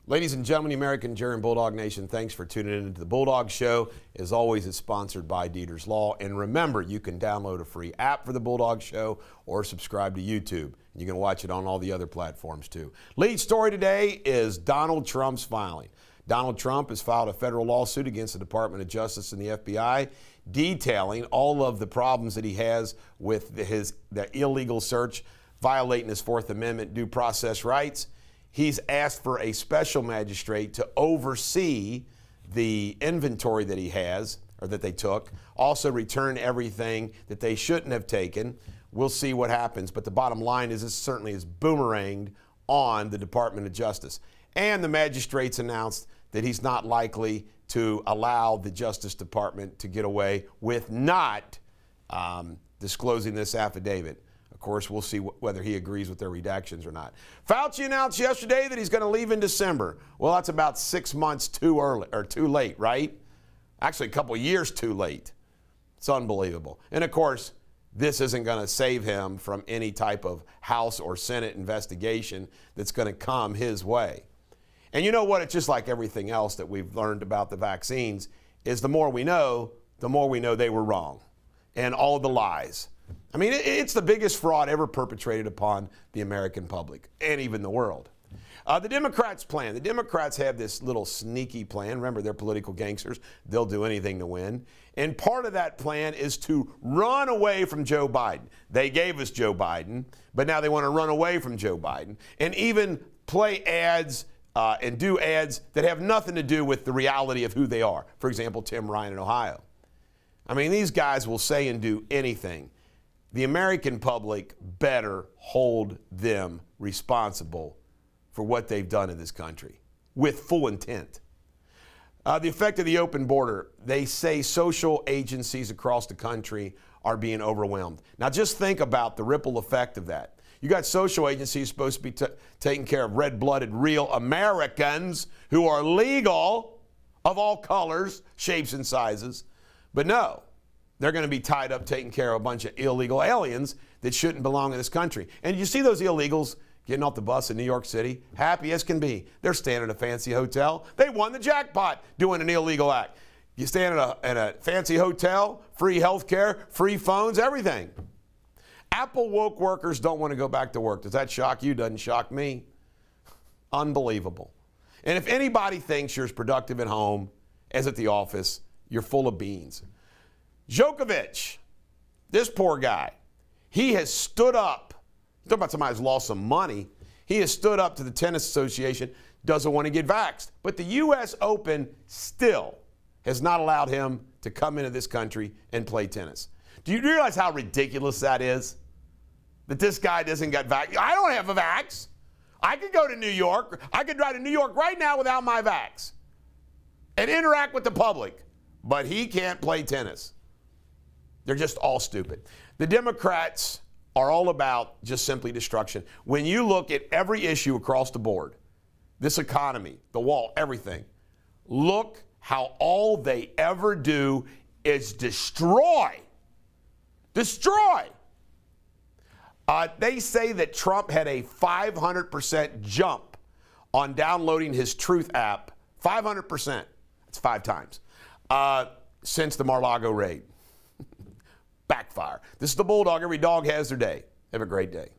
Ladies and gentlemen, the American Jerry and Bulldog Nation, thanks for tuning in to the Bulldog Show. As always, it's sponsored by Deters Law. And remember, you can download a free app for the Bulldog Show or subscribe to YouTube. You can watch it on all the other platforms, too. Lead story today is Donald Trump's filing. Donald Trump has filed a federal lawsuit against the Department of Justice and the FBI, detailing all of the problems that he has with the illegal search, violating his Fourth Amendment due process rights. He's asked for a special magistrate to oversee the inventory that he has, or that they took, also return everything that they shouldn't have taken. We'll see what happens, but the bottom line is this certainly is boomeranged on the Department of Justice. And the magistrates announced that he's not likely to allow the Justice Department to get away with not disclosing this affidavit. Of course, we'll see whether he agrees with their redactions or not. Fauci announced yesterday that he's going to leave in December. Well, that's about 6 months too early, or too late, right? Actually, a couple years too late. It's unbelievable. And of course, this isn't going to save him from any type of House or Senate investigation that's going to come his way. And you know what? It's just like everything else that we've learned about the vaccines, is the more we know they were wrong. And all the lies. I mean, it's the biggest fraud ever perpetrated upon the American public and even the world. The Democrats' plan. The Democrats have this little sneaky plan. Remember, they're political gangsters. They'll do anything to win. And part of that plan is to run away from Joe Biden. They gave us Joe Biden, but now they want to run away from Joe Biden and even play ads and do ads that have nothing to do with the reality of who they are. For example, Tim Ryan in Ohio. I mean, these guys will say and do anything. The American public better hold them responsible for what they've done in this country with full intent. The effect of the open border. They say social agencies across the country are being overwhelmed. Now just think about the ripple effect of that. You got social agencies supposed to be taking care of red-blooded, real Americans who are legal of all colors, shapes, and sizes. But no. They're going to be tied up taking care of a bunch of illegal aliens that shouldn't belong in this country. And you see those illegals getting off the bus in New York City, happy as can be. They're staying in a fancy hotel. They won the jackpot doing an illegal act. You stay in a fancy hotel, free health care, free phones, everything. Apple woke workers don't want to go back to work. Does that shock you? Doesn't shock me. Unbelievable. And if anybody thinks you're as productive at home as at the office, you're full of beans. Djokovic, this poor guy, he has stood up. Talk about somebody who's lost some money. He has stood up to the Tennis Association, doesn't want to get vaxxed. But the U.S. Open still has not allowed him to come into this country and play tennis. Do you realize how ridiculous that is? That this guy doesn't get vaxxed. I don't have a vax. I could go to New York. I could drive to New York right now without my vax and interact with the public. But he can't play tennis. They're just all stupid. The Democrats are all about just simply destruction. When you look at every issue across the board, this economy, the wall, everything, look how all they ever do is destroy. Destroy. They say that Trump had a 500% jump on downloading his Truth app. 500%. That's 5 times. Since the Mar-a-Lago raid. Backfire. This is the Bulldog. Every dog has their day. Have a great day.